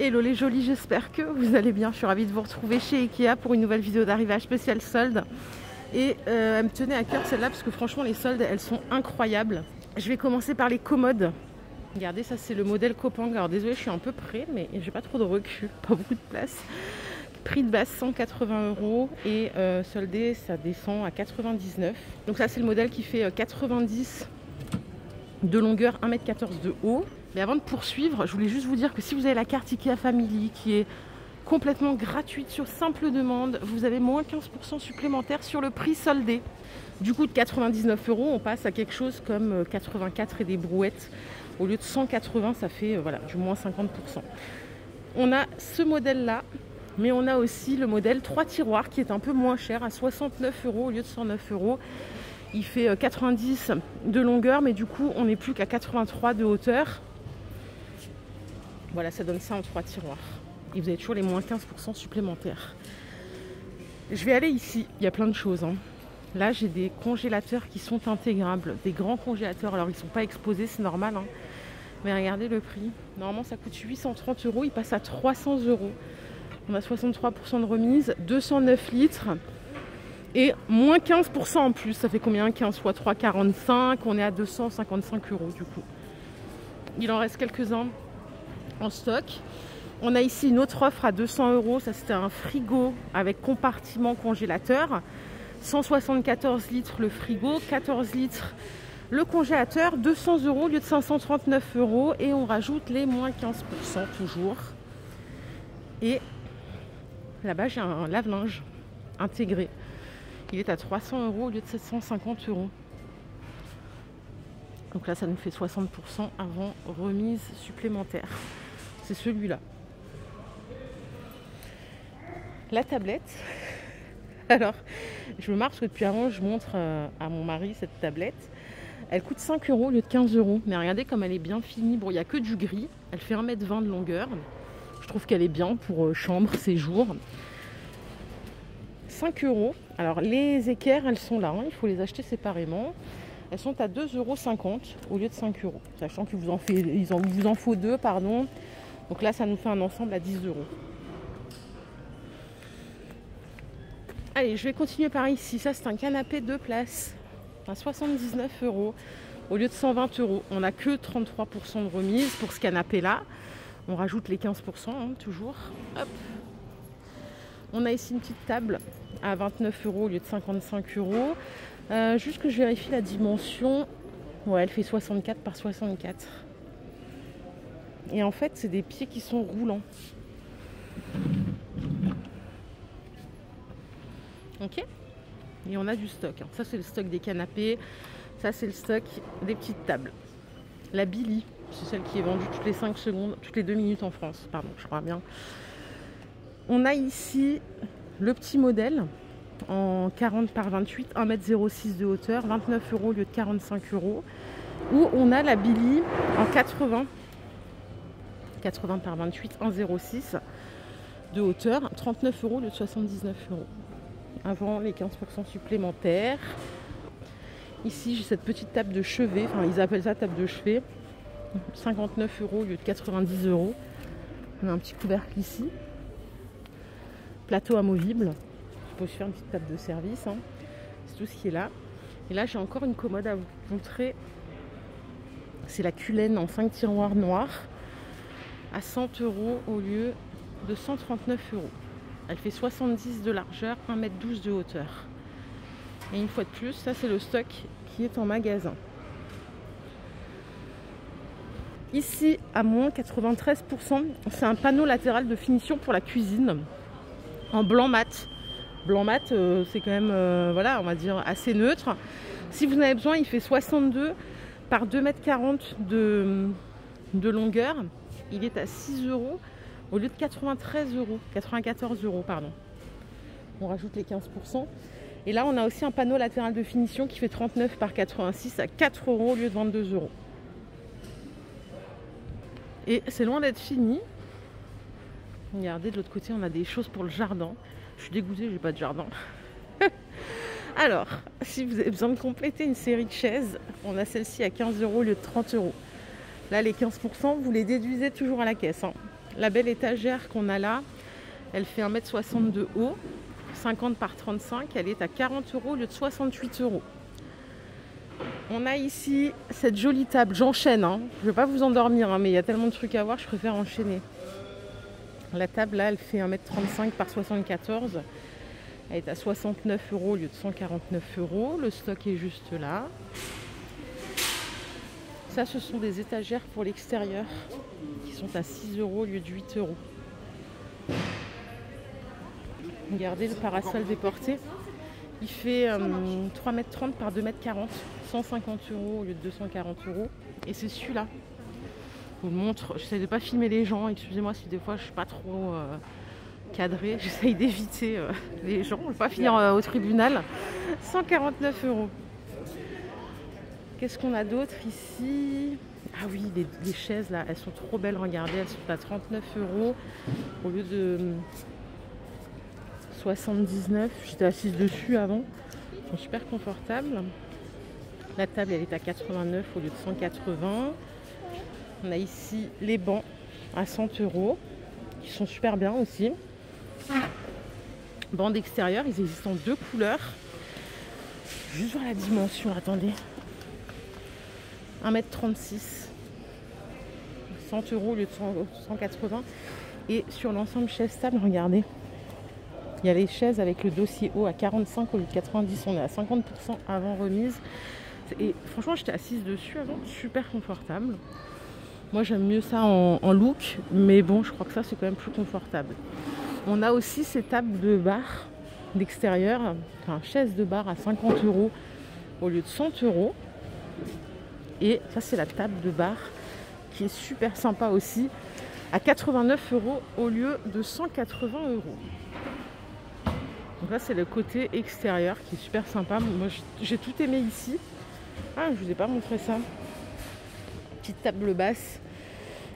Hello les jolis, j'espère que vous allez bien. Je suis ravie de vous retrouver chez Ikea pour une nouvelle vidéo d'arrivage spécial solde. Et elle me tenait à cœur celle-là parce que franchement les soldes elles sont incroyables. Je vais commencer par les commodes. Regardez, ça c'est le modèle Coppang. Alors désolé, je suis un peu près, mais j'ai pas trop de recul, pas beaucoup de place. Prix de base 180 € et soldé ça descend à 99. Donc ça c'est le modèle qui fait 90 de longueur, 1,14 m de haut. Mais avant de poursuivre, je voulais juste vous dire que si vous avez la carte Ikea Family qui est complètement gratuite sur simple demande, vous avez moins 15% supplémentaire sur le prix soldé. Du coup de 99 €, on passe à quelque chose comme 84 et des brouettes. Au lieu de 180, ça fait voilà, du moins 50%. On a ce modèle-là, mais on a aussi le modèle 3 tiroirs qui est un peu moins cher, à 69 € au lieu de 109 €. Il fait 90 de longueur, mais du coup, on n'est plus qu'à 83 de hauteur. Voilà, ça donne ça en 3 tiroirs. Et vous avez toujours les moins 15% supplémentaires. Je vais aller ici, il y a plein de choses. Là, j'ai des congélateurs qui sont intégrables, des grands congélateurs. Alors, ils ne sont pas exposés, c'est normal. Mais regardez le prix. Normalement, ça coûte 830 €, il passe à 300 €. On a 63% de remise, 209 litres. Et moins 15% en plus, ça fait combien? 15 x 3, 45. On est à 255 € du coup. Il en reste quelques-uns en stock. On a ici une autre offre à 200 €. Ça c'était un frigo avec compartiment congélateur. 174 litres le frigo, 14 litres le congélateur. 200 € au lieu de 539 €. Et on rajoute les moins 15% toujours. Et là-bas j'ai un lave-linge intégré. Il est à 300 € au lieu de 750 €. Donc là, ça nous fait 60% avant remise supplémentaire. C'est celui-là. La tablette. Alors, je me marre parce que depuis avant, je montre à mon mari cette tablette. Elle coûte 5 € au lieu de 15 €. Mais regardez comme elle est bien finie. Bon, il n'y a que du gris. Elle fait 1,20 m de longueur. Je trouve qu'elle est bien pour chambre, séjour. 5 €. Alors les équerres, elles sont là, il faut les acheter séparément. Elles sont à 2,50 € au lieu de 5 €. Sachant qu'il vous en faut deux, pardon. Donc là, ça nous fait un ensemble à 10 €. Allez, je vais continuer par ici. Ça, c'est un canapé 2 places à 79 € au lieu de 120 €. On n'a que 33% de remise pour ce canapé-là. On rajoute les 15%, toujours. Hop. On a ici une petite table à 29 € au lieu de 55 €. Juste que je vérifie la dimension. Ouais, elle fait 64 par 64. Et en fait, c'est des pieds qui sont roulants. Ok. Et on a du stock. Ça, c'est le stock des canapés. Ça, c'est le stock des petites tables. La Billy, c'est celle qui est vendue toutes les 5 secondes, toutes les 2 minutes en France. Pardon, je crois bien. On a ici le petit modèle en 40 par 28, 1,06 m de hauteur, 29 € au lieu de 45 €. Ou on a la Billy en 80 par 28, 1,06 de hauteur, 39 € au lieu de 79 € avant les 15% supplémentaires. Ici j'ai cette petite table de chevet, enfin ils appellent ça table de chevet, 59 € au lieu de 90 €. On a un petit couvercle ici. Plateau amovible. Je peux aussi faire une petite table de service. C'est tout ce qui est là. Et là, j'ai encore une commode à vous montrer. C'est la Cullen en 5 tiroirs noirs à 100 € au lieu de 139 €. Elle fait 70 de largeur, 1,12 m de hauteur. Et une fois de plus, ça c'est le stock qui est en magasin. Ici, à moins 93%, c'est un panneau latéral de finition pour la cuisine. En blanc mat. Blanc mat, c'est quand même, voilà, on va dire assez neutre. Si vous en avez besoin, il fait 62 par 2,40 m de longueur. Il est à 6 € au lieu de 94 €, pardon. On rajoute les 15%. Et là, on a aussi un panneau latéral de finition qui fait 39 par 86 à 4 € au lieu de 22 €. Et c'est loin d'être fini. Regardez, de l'autre côté, on a des choses pour le jardin. Je suis dégoûtée, j'ai pas de jardin. Alors, si vous avez besoin de compléter une série de chaises, on a celle-ci à 15 € au lieu de 30 €. Là, les 15%, vous les déduisez toujours à la caisse. La belle étagère qu'on a là, elle fait 1,60 m de haut, 50 par 35, elle est à 40 € au lieu de 68 €. On a ici cette jolie table, j'enchaîne, hein. Je ne vais pas vous endormir, hein, mais il y a tellement de trucs à voir, je préfère enchaîner. La table là, elle fait 1,35 m par 74, elle est à 69 € au lieu de 149 €. Le stock est juste là. Ça, ce sont des étagères pour l'extérieur qui sont à 6 € au lieu de 8 €. Regardez le parasol déporté. Il fait 3,30 m par 2,40 m, 150 € au lieu de 240 €. Et c'est celui-là. Je vous le montre. J'essaie de ne pas filmer les gens. Excusez-moi si des fois je ne suis pas trop cadrée. J'essaye d'éviter les gens. Je ne veux pas finir au tribunal. 149 €. Qu'est-ce qu'on a d'autre ici? Ah oui, les chaises là, elles sont trop belles. Regardez, elles sont à 39 € au lieu de 79. J'étais assise dessus avant. Elles sont super confortables. La table, elle est à 89 au lieu de 180. On a ici les bancs à 100 € qui sont super bien aussi. Bancs d'extérieur, ils existent en 2 couleurs. Juste voir la dimension, attendez. 1,36 m. 100 € au lieu de 180. Et sur l'ensemble chaise-table, regardez. Il y a les chaises avec le dossier haut à 45 au lieu de 90. On est à 50% avant remise. Et franchement, j'étais assise dessus avant, super confortable. Moi, j'aime mieux ça en look, mais bon, je crois que ça, c'est quand même plus confortable. On a aussi ces tables de bar d'extérieur, enfin, chaise de bar à 50 € au lieu de 100 €. Et ça, c'est la table de bar qui est super sympa aussi, à 89 € au lieu de 180 €. Donc là, c'est le côté extérieur qui est super sympa. Moi, j'ai tout aimé ici. Ah, je vous ai pas montré ça. Petite table basse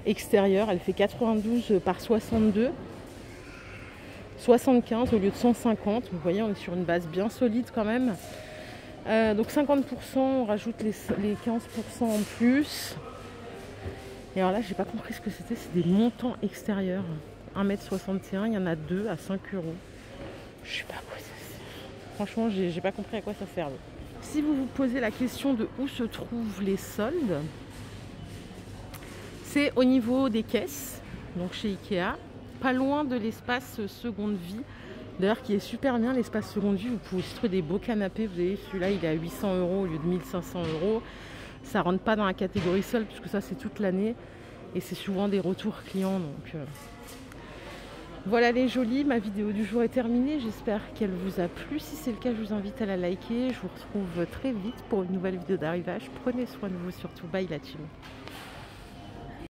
extérieure, elle fait 92 par 62. 75 au lieu de 150. Vous voyez, on est sur une base bien solide quand même. Donc 50%, on rajoute les 15% en plus. Et alors là, j'ai pas compris ce que c'était. C'est des montants extérieurs. 1,61 m, il y en a 2 à 5 €. Je sais pas à quoi ça sert. Franchement, j'ai pas compris à quoi ça servait. Si vous vous posez la question de où se trouvent les soldes, c'est au niveau des caisses, donc chez Ikea, pas loin de l'espace seconde vie. D'ailleurs, qui est super bien, l'espace seconde vie. Vous pouvez aussi trouver des beaux canapés. Vous voyez, celui-là, il est à 800 € au lieu de 1500 €. Ça rentre pas dans la catégorie solde, puisque ça, c'est toute l'année. Et c'est souvent des retours clients. Donc voilà les jolis, ma vidéo du jour est terminée. J'espère qu'elle vous a plu. Si c'est le cas, je vous invite à la liker. Je vous retrouve très vite pour une nouvelle vidéo d'arrivage. Prenez soin de vous surtout. Bye la team.